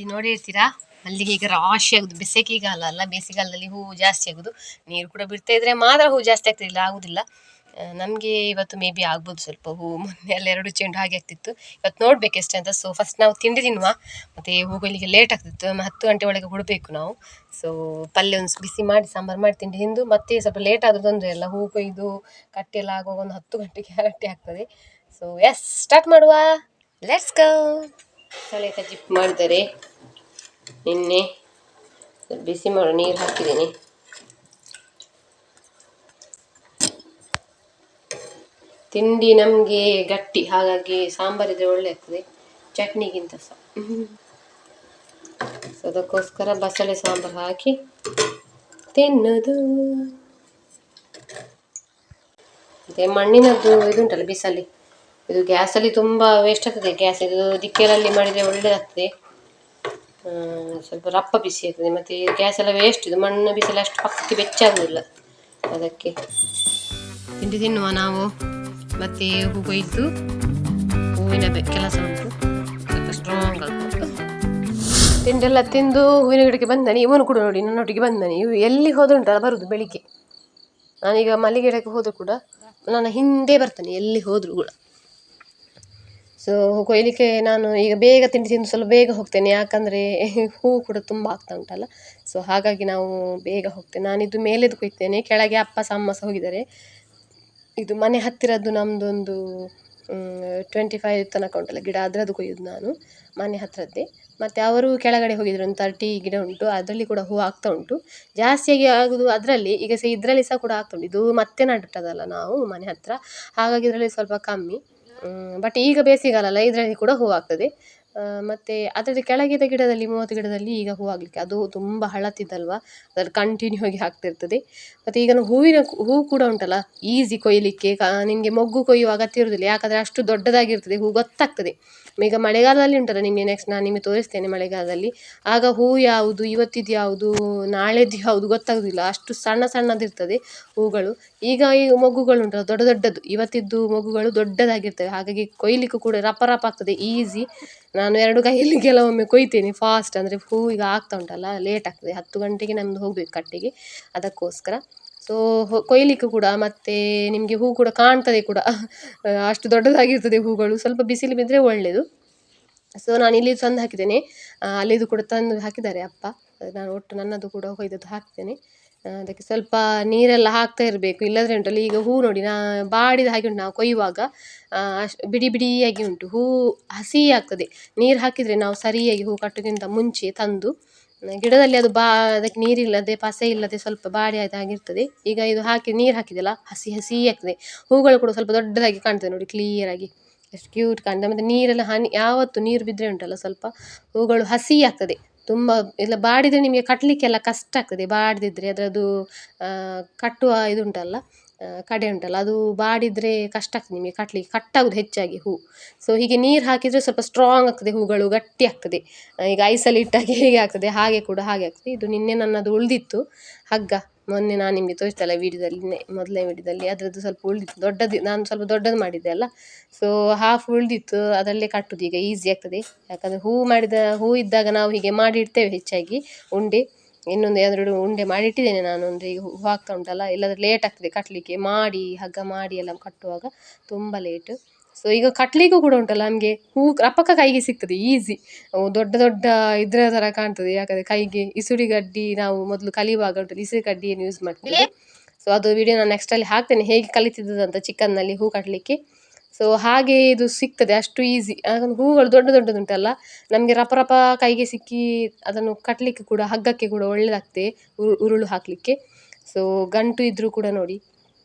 ಇಲ್ಲಿ ನೋಡಿರ್ತೀರಾ ಮಲ್ಲಿಗೆ ಈಗ ರಾಶಿ ಆಗುದು. ಬೇಸಿಗೆಗಾಲ ಅಲ್ಲ, ಬೇಸಿಗೆಗಾಲದಲ್ಲಿ ಹೂವು ಜಾಸ್ತಿ ಆಗುದು. ನೀರು ಕೂಡ ಬಿಡ್ತಾ ಇದ್ರೆ ಮಾತ್ರ ಹೂ ಜಾಸ್ತಿ ಆಗ್ತದೆ, ಇಲ್ಲ ಆಗುದಿಲ್ಲ. ನಮಗೆ ಇವತ್ತು ಮೇ ಬಿ ಆಗ್ಬೋದು ಸ್ವಲ್ಪ ಹೂ. ಮೊನ್ನೆ ಎಲ್ಲ 2 ಚೆಂಡು ಹಾಗೆ ಆಗ್ತಿತ್ತು. ಇವತ್ತು ನೋಡ್ಬೇಕು ಎಷ್ಟು ಅಂತ. ಸೊ ಫಸ್ಟ್ ನಾವು ತಿಂಡಿ ತಿನ್ನುವ, ಮತ್ತೆ ಹೂ ಕೊಯ್ಲಿಕ್ಕೆ ಲೇಟ್ ಆಗ್ತಿತ್ತು. 10 ಗಂಟೆ ಒಳಗೆ ಕೊಡಬೇಕು ನಾವು. ಸೊ ಪಲ್ಯ ಒಂದು ಬಿಸಿ ಮಾಡಿ ಸಾಂಬಾರು ಮಾಡಿ ತಿಂಡಿ ತಿಂದು ಮತ್ತೆ ಸ್ವಲ್ಪ ಲೇಟ್ ಆದರೂ ತೊಂದರೆ ಇಲ್ಲ. ಹೂ ಕೊಯ್ದು ಕಟ್ಟಿ ಎಲ್ಲ ಆಗುವಾಗ ಒಂದು 10 ಗಂಟೆ ಗ್ಯಾರಂಟಿ ಆಗ್ತದೆ. ಸೊ ಎಸ್, ಸ್ಟಾರ್ಟ್ ಮಾಡುವ, ಲೆಟ್ಸ್ ಗೋ. ಸಳೆತ ಜಿಪ್ ಮಾಡಿದರೆ ನಿನ್ನೆ ಬಿಸಿ ಮಾಡೋ ನೀರು ಹಾಕಿದ್ದೀನಿ. ತಿಂಡಿ ನಮಗೆ ಗಟ್ಟಿ, ಹಾಗಾಗಿ ಸಾಂಬಾರಿದ್ರೆ ಒಳ್ಳೆ ಆಗ್ತದೆ ಚಟ್ನಿಗಿಂತ ಸಹ. ಸೊ ಅದಕ್ಕೋಸ್ಕರ ಬಸಳೆ ಸಾಂಬಾರು ಹಾಕಿ ತಿನ್ನೋದು. ಮತ್ತೆ ಮಣ್ಣಿನದ್ದು ಇದುಂಟಲ್ಲ ಬಿಸಲಿ, ಇದು ಗ್ಯಾಸಲ್ಲಿ ತುಂಬ ವೇಸ್ಟ್ ಆಗ್ತದೆ. ಗ್ಯಾಸ್ ಇದು ದಿಕ್ಕೆಲಲ್ಲಿ ಮಾಡಿದರೆ ಒಳ್ಳೆದಾಗ್ತದೆ, ಸ್ವಲ್ಪ ರಪ್ಪ ಬಿಸಿ ಆಗ್ತದೆ. ಮತ್ತು ಗ್ಯಾಸ್ ಎಲ್ಲ ವೇಸ್ಟ್, ಇದು ಮಣ್ಣು ಬಿಸಿಲು ಅಷ್ಟು ಪಕ್ಕಕ್ಕೆ ಬೆಚ್ಚಾಗುವುದಿಲ್ಲ. ಅದಕ್ಕೆ ತಿಂಡಿ ತಿನ್ನುವ ನಾವು. ಮತ್ತೆ ಹೂ ಕೊಯ್ದು ಹೂವಿನ ಕೆಲಸ ಉಂಟು, ಸ್ವಲ್ಪ ಸ್ಟ್ರಾಂಗ್ ಆಗ್ಬೋದು. ತಿಂಡೆಲ್ಲ ತಿಂದು ಹೂವಿನ ಗಿಡಕ್ಕೆ ಬಂದಾನೆ. ಇವನು ಕೂಡ ನೋಡಿ ನನ್ನೊಟ್ಟಿಗೆ ಬಂದಾನೆ. ಇವು ಎಲ್ಲಿ ಹೋದ್ರುಂಟಲ್ಲ ಬರುದು ಬೆಳಿಗ್ಗೆ. ನಾನೀಗ ಮಲ್ಲಿಗೆ ಗಿಡಕ್ಕೆ ಹೋದರೂ ಕೂಡ ನನ್ನ ಹಿಂದೆ ಬರ್ತಾನೆ, ಎಲ್ಲಿ ಹೋದರೂ ಕೂಡ. ಸೊ ಕೊಯ್ಲಿಕ್ಕೆ ನಾನು ಈಗ ಬೇಗ ತಿಂಡಿ ತಿಂದು ಸ್ವಲ್ಪ ಬೇಗ ಹೋಗ್ತೇನೆ, ಯಾಕಂದರೆ ಹೂ ಕೂಡ ತುಂಬ ಆಗ್ತಾ ಉಂಟಲ್ಲ. ಸೊ ಹಾಗಾಗಿ ನಾವು ಬೇಗ ಹೋಗ್ತೇನೆ. ನಾನಿದು ಮೇಲೆದು ಕೊಯ್ತೇನೆ, ಕೆಳಗೆ ಅಪ್ಪ ಸಹ ಅಮ್ಮ ಸಹ ಹೋಗಿದ್ದಾರೆ. ಇದು ಮನೆ ಹತ್ತಿರದ್ದು ನಮ್ಮದೊಂದು 25 ತನಕ ಉಂಟಲ್ಲ ಗಿಡ, ಅದರದ್ದು ಕೊಯ್ಯೋದು ನಾನು, ಮನೆ ಹತ್ತಿರದ್ದೇ. ಮತ್ತು ಅವರು ಕೆಳಗಡೆ ಹೋಗಿದ್ರು, ಒಂದು 30 ಗಿಡ ಉಂಟು, ಅದರಲ್ಲಿ ಕೂಡ ಹೂ ಆಗ್ತಾ ಉಂಟು. ಜಾಸ್ತಿಯಾಗಿ ಆಗೋದು ಅದರಲ್ಲಿ, ಈಗ ಸಹ ಇದರಲ್ಲಿ ಸಹ ಕೂಡ ಆಗ್ತಾ ಉಂಟು. ಇದು ಮತ್ತೆ ನಟ್ಟದಲ್ಲ ನಾವು ಮನೆ ಹತ್ತಿರ, ಹಾಗಾಗಿ ಇದರಲ್ಲಿ ಸ್ವಲ್ಪ ಕಮ್ಮಿ. ಬಟ್ ಈಗ ಬೇಸಿಗೆಗಾಲ ಅಲ್ಲ, ಇದರಲ್ಲಿ ಕೂಡ ಹೂ ಆಗ್ತದೆ. ಮತ್ತು ಅದರಲ್ಲಿ ಕೆಳಗಿದ ಗಿಡದಲ್ಲಿ 30 ಗಿಡದಲ್ಲಿ ಈಗ ಹೂ ಆಗಲಿಕ್ಕೆ, ಅದು ತುಂಬ ಹಳತಿದ್ದಲ್ವ, ಅದ್ರಲ್ಲಿ ಕಂಟಿನ್ಯೂ ಆಗಿ ಆಗ್ತಿರ್ತದೆ. ಮತ್ತು ಈಗ ಹೂ ಕೂಡ ಉಂಟಲ್ಲ ಈಸಿ ಕೊಯ್ಯಲಿಕ್ಕೆ, ನಿಮಗೆ ಮೊಗ್ಗು ಕೊಯ್ಯುವ ಅಗತ್ಯ ಇರುವುದಿಲ್ಲ, ಯಾಕಂದರೆ ಅಷ್ಟು ದೊಡ್ಡದಾಗಿರ್ತದೆ. ಹೂ ಗೊತ್ತಾಗ್ತದೆ. ಈಗ ಮಳೆಗಾಲದಲ್ಲಿ ಉಂಟಲ್ಲ, ನಿಮಗೆ ನೆಕ್ಸ್ಟ್ ನಾನು ನಿಮಗೆ ತೋರಿಸ್ತೇನೆ ಮಳೆಗಾಲದಲ್ಲಿ, ಆಗ ಹೂ ಯಾವುದು ಇವತ್ತಿದ್ದು ಯಾವುದು ನಾಳೆದ್ದು ಯಾವುದು ಗೊತ್ತಾಗೋದಿಲ್ಲ, ಅಷ್ಟು ಸಣ್ಣ ಸಣ್ಣದಿರ್ತದೆ ಹೂಗಳು. ಈಗ ಈ ಮೊಗ್ಗುಗಳು ಉಂಟಲ್ಲ ದೊಡ್ಡ ದೊಡ್ಡದು, ಇವತ್ತಿದ್ದು ಮೊಗ್ಗುಗಳು ದೊಡ್ಡದಾಗಿರ್ತವೆ, ಹಾಗಾಗಿ ಕೊಯ್ಲಿಕ್ಕೂ ಕೂಡ ರಪ ರಪ ಆಗ್ತದೆ, ಈಸಿ. ನಾನು 2 ಕೈಯಲ್ಲಿ ಕೆಲವೊಮ್ಮೆ ಕೊಯ್ತೇನೆ ಫಾಸ್ಟ್, ಅಂದರೆ ಹೂ ಈಗ ಆಗ್ತಾ ಉಂಟಲ್ಲ ಲೇಟ್ ಆಗ್ತದೆ. 10 ಗಂಟೆಗೆ ನಮ್ಮದು ಹೋಗಬೇಕು ಕಟ್ಟೆಗೆ, ಅದಕ್ಕೋಸ್ಕರ. ಸೊ ಕೊಯ್ಲಿಕ್ಕೂ ಕೂಡ ಮತ್ತು ನಿಮಗೆ ಹೂ ಕೂಡ ಕಾಣ್ತದೆ ಕೂಡ, ಅಷ್ಟು ದೊಡ್ಡದಾಗಿರ್ತದೆ ಹೂಗಳು. ಸ್ವಲ್ಪ ಬಿಸಿಲು ಬಿದ್ದರೆ ಒಳ್ಳೆಯದು. ಸೊ ನಾನು ಇಲ್ಲಿ ತಂದು ಹಾಕಿದ್ದೇನೆ, ಅಲ್ಲಿದು ಕೂಡ ತಂದು ಹಾಕಿದ್ದಾರೆ ಅಪ್ಪ. ನಾನು ಒಟ್ಟು ನನ್ನದು ಕೂಡ ಕೊಯ್ದದ್ದು ಹಾಕ್ತೇನೆ. ಅದಕ್ಕೆ ಸ್ವಲ್ಪ ನೀರೆಲ್ಲ ಹಾಕ್ತಾ ಇರಬೇಕು, ಇಲ್ಲದ್ರೆ ಉಂಟಲ್ಲ ಈಗ ಹೂ ನೋಡಿ ಬಾಡಿದ ಹಾಗೆ ಉಂಟು. ನಾವು ಕೊಯ್ಯುವಾಗ ಬಿಡಿ ಬಿಡಿಯಾಗಿ ಉಂಟು, ಹೂ ಹಸಿ ಆಗ್ತದೆ. ನೀರು ಹಾಕಿದರೆ ನಾವು ಸರಿಯಾಗಿ ಹೂ ಕಟ್ಟೋಕ್ಕಿಂತ ಮುಂಚೆ ತಂದು ಗಿಡದಲ್ಲಿ ಅದು ಅದಕ್ಕೆ ನೀರಿಲ್ಲದೆ ಪಸೆ ಇಲ್ಲದೆ ಸ್ವಲ್ಪ ಬಾಡಿ ಆಗಿರ್ತದೆ. ಈಗ ಇದು ಹಾಕಿ ನೀರು ಹಾಕಿದೆಲ್ಲ ಹಸಿ ಹಸಿ ಆಗ್ತದೆ. ಹೂಗಳು ಕೂಡ ಸ್ವಲ್ಪ ದೊಡ್ಡದಾಗಿ ಕಾಣ್ತದೆ ನೋಡಿ, ಕ್ಲಿಯರಾಗಿ ಎಷ್ಟು ಕ್ಯೂಟ್ ಕಾಣ್ತದೆ. ಮತ್ತು ನೀರೆಲ್ಲ ಯಾವತ್ತು ನೀರು ಬಿದ್ದರೆ ಉಂಟಲ್ಲ ಸ್ವಲ್ಪ ಹೂಗಳು ಹಸಿ ಆಗ್ತದೆ. ತುಂಬ ಇಲ್ಲ ಬಾಡಿದರೆ ನಿಮಗೆ ಕಟ್ಟಲಿಕ್ಕೆಲ್ಲ ಕಷ್ಟ ಆಗ್ತದೆ. ಬಾಡದಿದ್ದರೆ ಅದರದ್ದು ಕಟ್ಟುವ ಇದುಂಟಲ್ಲ, ಕಡೆ ಉಂಟಲ್ಲ, ಅದು ಬಾಡಿದರೆ ಕಷ್ಟ ಆಗ್ತದೆ ನಿಮಗೆ ಕಟ್ಟಲಿಕ್ಕೆ, ಕಟ್ಟಾಗೋದು ಹೆಚ್ಚಾಗಿ ಹೂ. ಸೊ ಹೀಗೆ ನೀರು ಹಾಕಿದರೆ ಸ್ವಲ್ಪ ಸ್ಟ್ರಾಂಗ್ ಆಗ್ತದೆ, ಹೂಗಳು ಗಟ್ಟಿ ಆಗ್ತದೆ. ಈಗ ಐಸಲ್ಲಿ ಇಟ್ಟಾಗ ಹೇಗೆ ಆಗ್ತದೆ ಹಾಗೆ ಕೂಡ ಹಾಗೆ ಆಗ್ತದೆ. ಇದು ನಿನ್ನೆ ನನ್ನದು ಉಳಿದಿತ್ತು ಹಗ್ಗ, ಮೊನ್ನೆ ನಾನು ನಿಮಗೆ ತೋರಿಸ್ತಲ್ಲ ವೀಡಿಯೋದಲ್ಲಿ, ಮೊದಲನೇ ವೀಡಿಯೋದಲ್ಲಿ, ಅದರದ್ದು ಸ್ವಲ್ಪ ಉಳಿದಿತ್ತು ದೊಡ್ಡದು. ನಾನು ಸ್ವಲ್ಪ ದೊಡ್ಡದು ಮಾಡಿದ್ದೆ ಅಲ್ಲ, ಸೊ ಹಾಫ್ ಉಳಿದಿತ್ತು, ಅದರಲ್ಲೇ ಕಟ್ಟುದು ಈಗ ಈಸಿ ಆಗ್ತದೆ. ಯಾಕಂದರೆ ಹೂ ಇದ್ದಾಗ ನಾವು ಹೀಗೆ ಮಾಡಿ ಇಡ್ತೇವೆ ಹೆಚ್ಚಾಗಿ ಉಂಡೆ. ಇನ್ನೊಂದು 2 ಉಂಡೆ ಮಾಡಿ ಇಟ್ಟಿದ್ದೇನೆ ನಾನು, ಅಂದರೆ ಈಗ ಹೂ ಆಗ್ತಾ ಉಂಟಲ್ಲ, ಇಲ್ಲಾಂದರೆ ಲೇಟ್ ಆಗ್ತದೆ ಕಟ್ಟಲಿಕ್ಕೆ, ಮಾಡಿ ಹಗ್ಗ ಮಾಡಿ ಎಲ್ಲ ಕಟ್ಟುವಾಗ ತುಂಬ ಲೇಟು. ಸೊ ಈಗ ಕಟ್ಟಲಿಕ್ಕೂ ಕೂಡ ಉಂಟಲ್ಲ ನಮಗೆ ಹೂ ರಪಕ್ಕ ಕೈಗೆ ಸಿಗ್ತದೆ ಈಸಿ. ದೊಡ್ಡ ದೊಡ್ಡ ಇದರ ಥರ ಕಾಣ್ತದೆ, ಯಾಕಂದರೆ ಕೈಗೆ ಇಸುಡಿ ಗಡ್ಡಿ ನಾವು ಮೊದಲು ಕಲಿಯುವಾಗ ಉಂಟಲ್ಲ ಇಸುಡಿ ಗಡ್ಡಿಯನ್ನು ಯೂಸ್ ಮಾಡ್ತೀವಿ. ಸೊ ಅದು ವಿಡಿಯೋ ನಾನು ನೆಕ್ಸ್ಟಲ್ಲಿ ಹಾಕ್ತೇನೆ, ಹೇಗೆ ಕಲಿತಿದ್ದದಂತ ಚಿಕನ್ನಲ್ಲಿ ಹೂ ಕಟ್ಟಲಿಕ್ಕೆ. ಸೊ ಹಾಗೆ ಇದು ಸಿಗ್ತದೆ ಅಷ್ಟು ಈಸಿ. ಹೂಗಳು ದೊಡ್ಡ ದೊಡ್ಡದುಂಟಲ್ಲ, ನಮಗೆ ರಪ ರಪ ಕೈಗೆ ಸಿಕ್ಕಿ ಅದನ್ನು ಕಟ್ಟಲಿಕ್ಕೆ ಕೂಡ ಹಗ್ಗಕ್ಕೆ ಕೂಡ ಒಳ್ಳೆದಾಗ್ತದೆ, ಉರುಳು ಹಾಕಲಿಕ್ಕೆ. ಸೊ ಗಂಟು ಇದ್ದರೂ ಕೂಡ ನೋಡಿ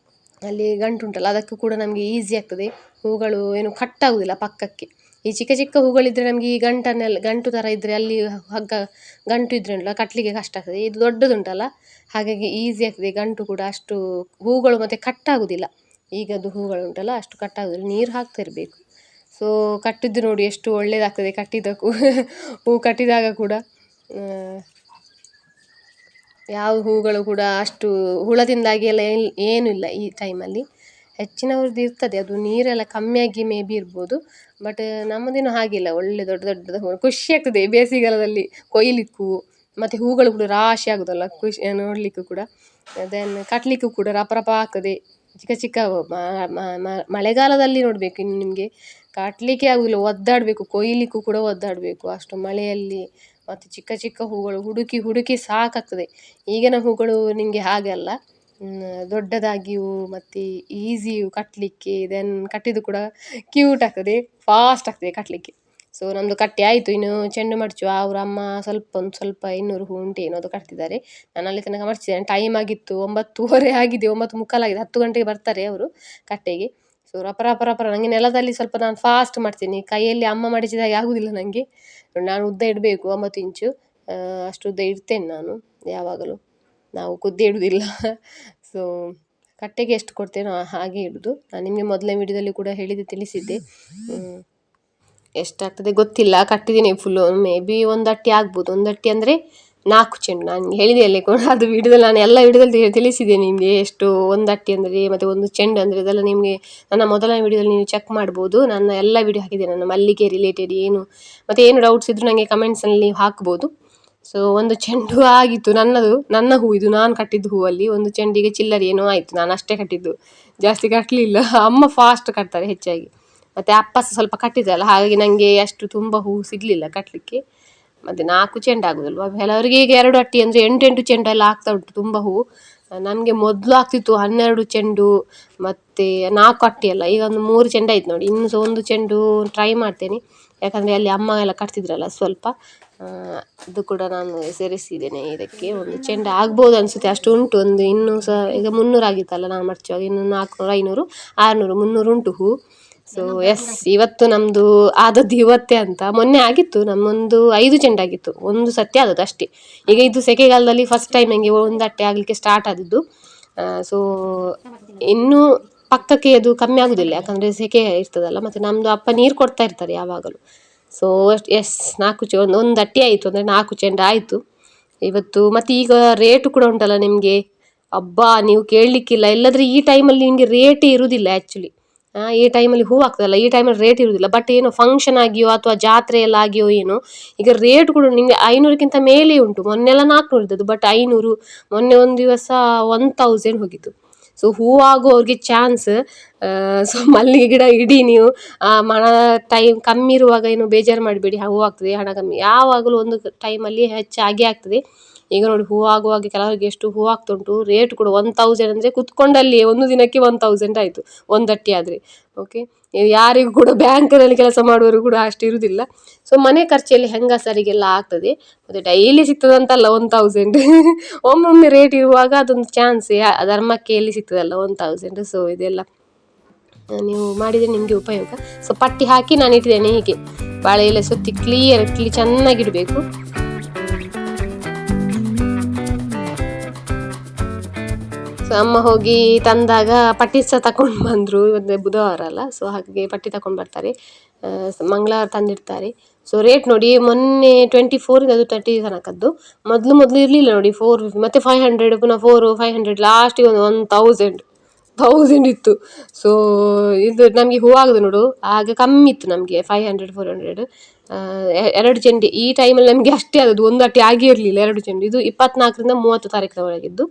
ಅಲ್ಲಿ ಗಂಟು ಉಂಟಲ್ಲ, ಅದಕ್ಕೂ ಕೂಡ ನಮಗೆ ಈಸಿ ಆಗ್ತದೆ. ಹೂಗಳು ಏನು ಕಟ್ಟಾಗುವುದಿಲ್ಲ ಪಕ್ಕಕ್ಕೆ. ಈ ಚಿಕ್ಕ ಚಿಕ್ಕ ಹೂಗಳಿದ್ದರೆ ನಮಗೆ ಈ ಗಂಟು ಥರ ಇದ್ದರೆ ಅಲ್ಲಿ ಹಗ್ಗ ಗಂಟು ಇದ್ದರೆ ಉಂಟಲ್ಲ ಕಟ್ಟಲಿಕ್ಕೆ ಕಷ್ಟ ಆಗ್ತದೆ. ಇದು ದೊಡ್ಡದುಂಟಲ್ಲ ಹಾಗಾಗಿ ಈಸಿ ಆಗ್ತದೆ, ಗಂಟು ಕೂಡ ಅಷ್ಟು ಹೂಗಳು ಮತ್ತು ಕಟ್ಟಾಗುವುದಿಲ್ಲ. ಈಗದ್ದು ಹೂಗಳು ಉಂಟಲ್ಲ ಅಷ್ಟು ಕಟ್ಟಾಗೋದಿಲ್ಲ, ನೀರು ಹಾಕ್ತಾ ಇರಬೇಕು. ಸೊ ಕಟ್ಟಿದ್ದು ನೋಡಿ ಎಷ್ಟು ಒಳ್ಳೆಯದಾಗ್ತದೆ ಕಟ್ಟಿದ್ದಕ್ಕೂ. ಹೂ ಕಟ್ಟಿದಾಗ ಕೂಡ ಯಾವ ಹೂಗಳು ಕೂಡ ಅಷ್ಟು ಹುಳದಿಂದಾಗಿ ಎಲ್ಲ ಏನೂ ಇಲ್ಲ ಈ ಟೈಮಲ್ಲಿ. ಹೆಚ್ಚಿನವ್ರದ್ದು ಇರ್ತದೆ, ಅದು ನೀರೆಲ್ಲ ಕಮ್ಮಿಯಾಗಿ ಮೇ ಬಿ ಇರ್ಬೋದು. ಬಟ್ ನಮ್ಮದೇನು ಹಾಗಿಲ್ಲ, ಒಳ್ಳೆ ದೊಡ್ಡ ದೊಡ್ಡದ ಹೂ, ಖುಷಿ ಆಗ್ತದೆ ಬೇಸಿಗೆಗಾಲದಲ್ಲಿ ಕೊಯ್ಲಿಕ್ಕೂ. ಮತ್ತು ಹೂಗಳು ಕೂಡ ರಾಶಿ ಆಗೋದಲ್ಲ, ಖುಷಿ ನೋಡಲಿಕ್ಕೂ ಕೂಡ. ದೆನ್ ಕಟ್ಟಲಿಕ್ಕೂ ಕೂಡ ರಪ ರಪ ಆಗ್ತದೆ. ಚಿಕ್ಕ ಚಿಕ್ಕ ಮಳೆಗಾಲದಲ್ಲಿ ನೋಡಬೇಕು ಇನ್ನು ನಿಮಗೆ ಕಟ್ಟಲಿಕ್ಕೆ ಆಗೋದಿಲ್ಲ, ಒದ್ದಾಡಬೇಕು, ಕೊಯ್ಲಿಕ್ಕೂ ಕೂಡ ಒದ್ದಾಡಬೇಕು ಅಷ್ಟು ಮಳೆಯಲ್ಲಿ. ಮತ್ತು ಚಿಕ್ಕ ಚಿಕ್ಕ ಹೂಗಳು ಹುಡುಕಿ ಹುಡುಕಿ ಸಾಕಾಗ್ತದೆ. ಈಗಿನ ಹೂಗಳು ನಿಮಗೆ ಹಾಗೆ ಅಲ್ಲ, ದೊಡ್ಡದಾಗಿಯೂ ಮತ್ತು ಈಸಿಯು ಕಟ್ಟಲಿಕ್ಕೆ. ದೆನ್ ಕಟ್ಟಿದ್ದು ಕೂಡ ಕ್ಯೂಟ್ ಆಗ್ತದೆ, ಫಾಸ್ಟ್ ಆಗ್ತದೆ ಕಟ್ಟಲಿಕ್ಕೆ. ಸೊ ನಮ್ಮದು ಕಟ್ಟಿ ಆಯಿತು, ಇನ್ನು ಚೆಂಡು ಮಡಚುವ. ಅವರ ಅಮ್ಮ ಒಂದು ಸ್ವಲ್ಪ 200 ಹೂ ಉಂಟು ಏನೋ, ಅದು ಕಟ್ತಿದ್ದಾರೆ. ನಾನು ಅಲ್ಲಿ ತನಕ ಮಡಚಿದ್ದೇನೆ. ಟೈಮ್ ಆಗಿತ್ತು, 9:30 ಆಗಿದೆ, 9:45 ಆಗಿದೆ. 10 ಗಂಟೆಗೆ ಬರ್ತಾರೆ ಅವರು ಕಟ್ಟೆಗೆ. ಸೊ ರಪ ರಪ ರಪ ನನಗೆ ನೆಲದಲ್ಲಿ ಸ್ವಲ್ಪ ನಾನು ಫಾಸ್ಟ್ ಮಾಡ್ತೀನಿ, ಕೈಯಲ್ಲಿ ಅಮ್ಮ ಮಡಿಚಿದಾಗೆ ಆಗುವುದಿಲ್ಲ ನನಗೆ. ನಾನು ಉದ್ದ ಇಡಬೇಕು 9 ಇಂಚು, ಅಷ್ಟು ಉದ್ದ ಇಡ್ತೇನೆ ನಾನು ಯಾವಾಗಲೂ. ನಾವು ಕುದ್ದೆ ಇಡುವುದಿಲ್ಲ. ಸೊ ಕಟ್ಟೆಗೆ ಎಷ್ಟು ಕೊಡ್ತೇನೋ ಹಾಗೆ ಇಡೋದು. ನಾನು ನಿಮಗೆ ಮೊದಲನೇ ವಿಡಿಯೋದಲ್ಲಿ ಕೂಡ ತಿಳಿಸಿದ್ದೆ. ಎಷ್ಟಾಗ್ತದೆ ಗೊತ್ತಿಲ್ಲ, ಕಟ್ಟಿದ್ದೀನಿ ಫುಲ್ಲು. ಮೇ ಬಿ 1 ಅಟ್ಟಿ ಆಗ್ಬೋದು. 1 ಅಟ್ಟಿ ಅಂದರೆ 4 ಚೆಂಡು. ನಾನು ಹೇಳಿದೆ ಅಲ್ಲಿ ಅದು ವಿಡಿಯೋದಲ್ಲಿ, ನಾನು ಎಲ್ಲ ವಿಡಿಯೋದಲ್ಲಿ ತಿಳಿಸಿದೆ ನಿಮಗೆ ಎಷ್ಟು 1 ಅಟ್ಟಿ ಅಂದರೆ ಮತ್ತು 1 ಚೆಂಡು ಅಂದರೆ. ಇದೆಲ್ಲ ನಿಮಗೆ ನನ್ನ ಮೊದಲನೇ ವಿಡಿಯೋದಲ್ಲಿ ನೀವು ಚೆಕ್ ಮಾಡ್ಬೋದು. ನನ್ನ ಎಲ್ಲ ವಿಡಿಯೋ ಹಾಕಿದೆ, ನನ್ನ ಮಲ್ಲಿಗೆ ರಿಲೇಟೆಡ್ ಏನು ಮತ್ತು ಏನು ಡೌಟ್ಸ್ ಇದ್ದರೂ ನನಗೆ ಕಮೆಂಟ್ಸಲ್ಲಿ ನೀವು ಹಾಕ್ಬೋದು. ಸೊ 1 ಚೆಂಡು ಆಗಿತ್ತು ನನ್ನದು, ನನ್ನ ಹೂ ಇದು, ನಾನು ಕಟ್ಟಿದ್ದು ಹೂವಲ್ಲಿ 1 ಚೆಂಡಿಗೆ ಚಿಲ್ಲರೆ ಏನೋ ಆಯಿತು. ನಾನು ಅಷ್ಟೇ ಕಟ್ಟಿದ್ದು, ಜಾಸ್ತಿ ಕಟ್ಟಲಿಲ್ಲ. ಅಮ್ಮ ಫಾಸ್ಟ್ ಕಟ್ತಾರೆ ಹೆಚ್ಚಾಗಿ, ಮತ್ತು ಅಪ್ಪ ಸಹ ಸ್ವಲ್ಪ ಕಟ್ಟಿದ್ದಲ್ಲ, ಹಾಗಾಗಿ ನನಗೆ ಅಷ್ಟು ತುಂಬ ಹೂ ಸಿಗಲಿಲ್ಲ ಕಟ್ಟಲಿಕ್ಕೆ. ಮತ್ತು 4 ಚೆಂಡು ಆಗೋದಲ್ವ ಕೆಲವರಿಗೆ. ಈಗ 2 ಅಟ್ಟಿ ಅಂದರೆ 8 ಚೆಂಡೆಲ್ಲ ಆಗ್ತಾ ಉಂಟು ತುಂಬ ಹೂ. ನಮಗೆ ಮೊದಲು ಆಗ್ತಿತ್ತು 12 ಚೆಂಡು ಮತ್ತು 4 ಅಟ್ಟಿ ಎಲ್ಲ. ಈಗ ಒಂದು 3 ಚೆಂಡು ಆಯ್ತು ನೋಡಿ. ಇನ್ನೂ ಸಹ 1 ಚೆಂಡು ಟ್ರೈ ಮಾಡ್ತೇನೆ, ಯಾಕಂದರೆ ಅಲ್ಲಿ ಅಮ್ಮ ಎಲ್ಲ ಕಟ್ತಿದ್ರಲ್ಲ ಸ್ವಲ್ಪ, ಅದು ಕೂಡ ನಾನು ಸೇರಿಸಿದ್ದೇನೆ ಇದಕ್ಕೆ. 1 ಚೆಂಡು ಆಗ್ಬೋದು ಅನಿಸುತ್ತೆ, ಅಷ್ಟು ಉಂಟು. ಒಂದು ಇನ್ನೂ ಸಹ ಈಗ 300 ಆಗಿತ್ತಲ್ಲ ನಾನು ಮಡಚುವಾಗ, ಇನ್ನು 400, 500, 600, 300 ಉಂಟು ಹೂ. ಸೊ ಎಸ್, ಇವತ್ತು ನಮ್ಮದು ಆದದ್ದು ಇವತ್ತೇ ಅಂತ. ಮೊನ್ನೆ ಆಗಿತ್ತು ನಮ್ಮೊಂದು 5 ಚೆಂಡು ಆಗಿತ್ತು, 1 ಸತಿ ಆದದ್ದು ಅಷ್ಟೇ. ಈಗ ಇದು ಸೆಕೆಗಾಲದಲ್ಲಿ ಫಸ್ಟ್ ಟೈಮ್ ನನಗೆ 1 ಅಟ್ಟೆ ಆಗಲಿಕ್ಕೆ ಸ್ಟಾರ್ಟ್ ಆದದ್ದು. ಸೊ ಇನ್ನೂ ಪಕ್ಕಕ್ಕೆ ಅದು ಕಮ್ಮಿ ಆಗೋದಿಲ್ಲ, ಯಾಕಂದರೆ ಸೆಕೆ ಇರ್ತದಲ್ಲ. ಮತ್ತು ನಮ್ಮದು ಅಪ್ಪ ನೀರು ಕೊಡ್ತಾ ಇರ್ತಾರೆ ಯಾವಾಗಲೂ. ಸೊ ಎಸ್, 1 ಅಟ್ಟಿ ಆಯಿತು ಅಂದರೆ 4 ಚೆಂಡು ಆಯಿತು ಇವತ್ತು. ಮತ್ತು ಈಗ ರೇಟು ಕೂಡ ಉಂಟಲ್ಲ ನಿಮಗೆ, ಅಬ್ಬಾ ನೀವು ಕೇಳಲಿಕ್ಕಿಲ್ಲ. ಇಲ್ಲದ್ರೆ ಈ ಟೈಮಲ್ಲಿ ನಿಮಗೆ ರೇಟೇ ಇರುವುದಿಲ್ಲ ಆ್ಯಕ್ಚುಲಿ. ಈ ಟೈಮಲ್ಲಿ ಹೂ ಆಗ್ತದಲ್ಲ, ಈ ಟೈಮಲ್ಲಿ ರೇಟ್ ಇರುವುದಿಲ್ಲ. ಬಟ್ ಏನೋ ಫಂಕ್ಷನ್ ಆಗಿಯೋ ಅಥವಾ ಜಾತ್ರೆ ಎಲ್ಲ ಆಗಿಯೋ ಏನೋ, ಈಗ ರೇಟ್ ಕೂಡ ನಿಮಗೆ 500ಕ್ಕಿಂತ ಮೇಲೆ ಉಂಟು. ಮೊನ್ನೆಲ್ಲ 400 ಇದ್ದದ್ದು, ಬಟ್ 500, ಮೊನ್ನೆ ಒಂದು ದಿವಸ 1000 ಹೋಗಿತ್ತು. ಸೊ ಹೂ ಆಗುವವ್ರಿಗೆ ಚಾನ್ಸ್. ಸೊ ಮಲ್ಲಿಗೆ ಗಿಡ ಇಡಿ ನೀವು, ಮಣ ಟೈಮ್ ಕಮ್ಮಿ ಇರುವಾಗ ಏನು ಬೇಜಾರು ಮಾಡಬೇಡಿ. ಹೂ ಆಗ್ತದೆ, ಹಣ ಕಮ್ಮಿ ಯಾವಾಗಲೂ ಒಂದು ಟೈಮಲ್ಲಿ ಹೆಚ್ಚಾಗಿ ಆಗ್ತದೆ. ಈಗ ನೋಡಿ ಹೂ ಆಗುವಾಗ ಕೆಲವರಿಗೆ ಎಷ್ಟು ಹೂ ಆಗ್ತಾ ಉಂಟು. ರೇಟ್ ಕೂಡ 1000 ಅಂದರೆ ಕುತ್ಕೊಂಡಲ್ಲಿಯೇ ಒಂದು ದಿನಕ್ಕೆ 1000 ಆಯಿತು 1 ಅಟ್ಟಿ ಆದರೆ. ಓಕೆ, ಯಾರಿಗೂ ಕೂಡ ಬ್ಯಾಂಕ್ನಲ್ಲಿ ಕೆಲಸ ಮಾಡುವವರು ಕೂಡ ಅಷ್ಟು ಇರುವುದಿಲ್ಲ. ಸೊ ಮನೆ ಖರ್ಚಲ್ಲಿ ಹೆಂಗಸರಿಗೆಲ್ಲ ಆಗ್ತದೆ, ಮತ್ತು ಡೈಲಿ ಸಿಗ್ತದಂತಲ್ಲ 1000. ಒಮ್ಮೊಮ್ಮೆ ರೇಟ್ ಇರುವಾಗ ಅದೊಂದು ಚಾನ್ಸ್, ಧರ್ಮಕ್ಕೆ ಎಲ್ಲಿ ಸಿಗ್ತದಲ್ಲ 1000. ಸೊ ಇದೆಲ್ಲ ನೀವು ಮಾಡಿದರೆ ನಿಮಗೆ ಉಪಯೋಗ. ಸೊ ಪಟ್ಟಿ ಹಾಕಿ ನಾನು ಇಟ್ಟಿದ್ದೇನೆ ಹೀಗೆ, ಬಾಳೆ ಎಲೆ ಸುತ್ತಿ ಕ್ಲಿಯರ್ ಚೆನ್ನಾಗಿಡಬೇಕು. ಅಮ್ಮ ಹೋಗಿ ತಂದಾಗ ಪಟ್ಟಿ ಸಹ ತಗೊಂಡು ಬಂದರು. ಇವತ್ತು ಬುಧವಾರ ಅಲ್ಲ, ಸೊ ಹಾಗಾಗಿ ಪಟ್ಟಿ ತಗೊಂಡು ಬರ್ತಾರೆ, ಮಂಗಳವಾರ ತಂದಿಡ್ತಾರೆ. ಸೊ ರೇಟ್ ನೋಡಿ, ಮೊನ್ನೆ 24 ಅದು 30 ತನಕದ್ದು. ಮೊದಲು ಇರಲಿಲ್ಲ ನೋಡಿ, 450 ಮತ್ತು 500, ಪುನಃ 400, 500, ಲಾಸ್ಟಿಗೆ ಒಂದು 1000 ಇತ್ತು. ಸೊ ಇದು ನಮಗೆ ಹೂ ಆಗೋದು ನೋಡು, ಆಗ ಕಮ್ಮಿ ಇತ್ತು ನಮಗೆ 500, 400. 2 ಚೆಂಡು ಈ ಟೈಮಲ್ಲಿ ನಮಗೆ ಅಷ್ಟೇ ಆದದ್ದು, 1 ಅಟ್ಟಿ ಆಗಿ ಇರಲಿಲ್ಲ 2 ಚೆಂಡು. ಇದು 24ರಿಂದ 30 ತಾರೀಕಿನವರೆಗಿದ್ದು.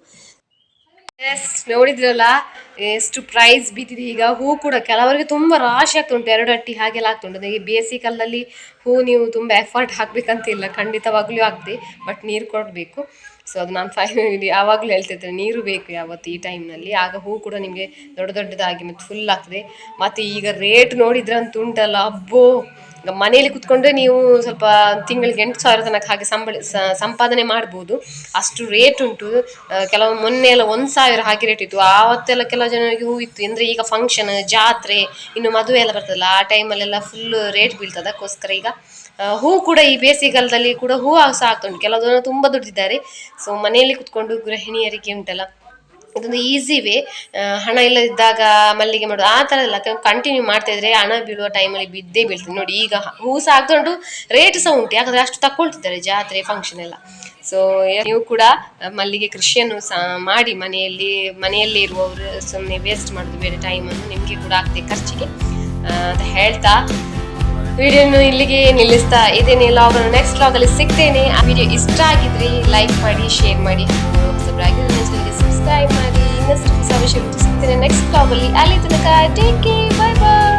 ಎಸ್, ನೋಡಿದ್ರಲ್ಲ ಎಷ್ಟು ಪ್ರೈಸ್ ಬಿದ್ದಿದೆ. ಈಗ ಹೂ ಕೂಡ ಕೆಲವರಿಗೆ ತುಂಬ ರಾಶಿ ಆಗ್ತಾ ಉಂಟು, 2 ಅಟ್ಟಿ ಹಾಗೆಲ್ಲ ಆಗ್ತಾ ಉಂಟು. ಈ ಬೇಸಿಗೆ ಕಾಲದಲ್ಲಿ ಹೂ ನೀವು ತುಂಬ ಎಫರ್ಟ್ ಹಾಕಬೇಕಂತಿಲ್ಲ, ಖಂಡಿತವಾಗ್ಲೂ ಆಗ್ತದೆ, ಬಟ್ ನೀರು ಕೊಡಬೇಕು. ಸೊ ಅದು ನಾನು ಯಾವಾಗಲೂ ಹೇಳ್ತಿರ್ತೇನೆ, ನೀರು ಬೇಕು ಯಾವತ್ತು ಈ ಟೈಮ್ನಲ್ಲಿ, ಆಗ ಹೂ ಕೂಡ ನಿಮಗೆ ದೊಡ್ಡದಾಗಿ ಮತ್ತು ಫುಲ್ ಆಗ್ತದೆ. ಮತ್ತು ಈಗ ರೇಟ್ ನೋಡಿದ್ರಂತೂ ಉಂಟಲ್ಲ, ಅಬ್ಬೋ, ಈಗ ಮನೆಯಲ್ಲಿ ಕುತ್ಕೊಂಡ್ರೆ ನೀವು ಸ್ವಲ್ಪ ತಿಂಗಳಿಗೆ 8000 ತನಕ ಹಾಗೆ ಸಂಪಾದನೆ ಮಾಡ್ಬೋದು, ಅಷ್ಟು ರೇಟ್ ಉಂಟು. ಕೆಲವು ಮೊನ್ನೆ ಎಲ್ಲ 1000 ಹಾಗೆ ರೇಟ್ ಇತ್ತು. ಆವತ್ತೆಲ್ಲ ಕೆಲವು ಜನರಿಗೆ ಹೂ ಇತ್ತು ಅಂದರೆ, ಈಗ ಫಂಕ್ಷನ್, ಜಾತ್ರೆ, ಇನ್ನು ಮದುವೆ ಎಲ್ಲ ಬರ್ತದಲ್ಲ, ಆ ಟೈಮಲ್ಲೆಲ್ಲ ಫುಲ್ ರೇಟ್ ಬೀಳ್ತದೆ. ಅದಕ್ಕೋಸ್ಕರ ಈಗ ಹೂ ಕೂಡ ಈ ಬೇಸಿಗೆಗಾಲದಲ್ಲಿ ಕೂಡ ಹೂ ಸಹ ಆಗ್ತಾ ಉಂಟು. ಕೆಲವು ಜನ ತುಂಬ ದುಡ್ದಿದ್ದಾರೆ. ಸೊ ಮನೆಯಲ್ಲಿ ಕುತ್ಕೊಂಡು ಗೃಹಿಣಿಯರಿಗೆ ಉಂಟಲ್ಲ, ಇದೊಂದು ಈಸಿ ವೇ. ಹಣ ಇಲ್ಲದಿದ್ದಾಗ ಮಲ್ಲಿಗೆ ಮಾಡೋದು ಆ ಥರ ಎಲ್ಲ ಕಂಟಿನ್ಯೂ ಮಾಡ್ತಾ ಇದ್ರೆ ಹಣ ಬೀಳುವ ಟೈಮಲ್ಲಿ ಬಿದ್ದೇ ಬೀಳ್ತದೆ. ನೋಡಿ ಈಗ ಹೂ ಸಹ ಆಗ್ತುಂಟು, ರೇಟ್ ಸಹ ಉಂಟು, ಯಾಕಂದರೆ ಅಷ್ಟು ತಗೊಳ್ತಿದ್ದಾರೆ ಜಾತ್ರೆ ಫಂಕ್ಷನ್ ಎಲ್ಲ. ಸೊ ನೀವು ಕೂಡ ಮಲ್ಲಿಗೆ ಕೃಷಿಯನ್ನು ಸಹ ಮಾಡಿ, ಮನೆಯಲ್ಲೇ ಇರುವವರು ಸುಮ್ಮನೆ ವೇಸ್ಟ್ ಮಾಡೋದು ಬೇರೆ ಟೈಮನ್ನು, ನಿಮಗೆ ಕೂಡ ಆಗ್ತದೆ ಖರ್ಚಿಗೆ ಅಂತ ಹೇಳ್ತಾ ವಿಡಿಯೋನು ಇಲ್ಲಿಗೆ ನಿಲ್ಲಿಸ್ತಾ ಇದ್ದೇನೆ. ಲಾಗನ್ನು ನೆಕ್ಸ್ಟ್ ಲಾಗಲ್ಲಿ ಸಿಗ್ತೇನೆ. ಆ ವಿಡಿಯೋ ಇಷ್ಟ ಆಗಿದ್ರೆ ಲೈಕ್ ಮಾಡಿ, ಶೇರ್ ಮಾಡಿ, ಸಬ್ಸ್ಕ್ರೈಬ್ ಮಾಡಿ. ಇನ್ನಷ್ಟು ಹೊಸ ವಿಷಯ ಸಿಗ್ತೇನೆ ನೆಕ್ಸ್ಟ್ ಲಾಗಲ್ಲಿ. ಅಲ್ಲಿ ತನಕ ಟೇಕ್ ಕೇರ್, ಬೈ ಬಾಯ್.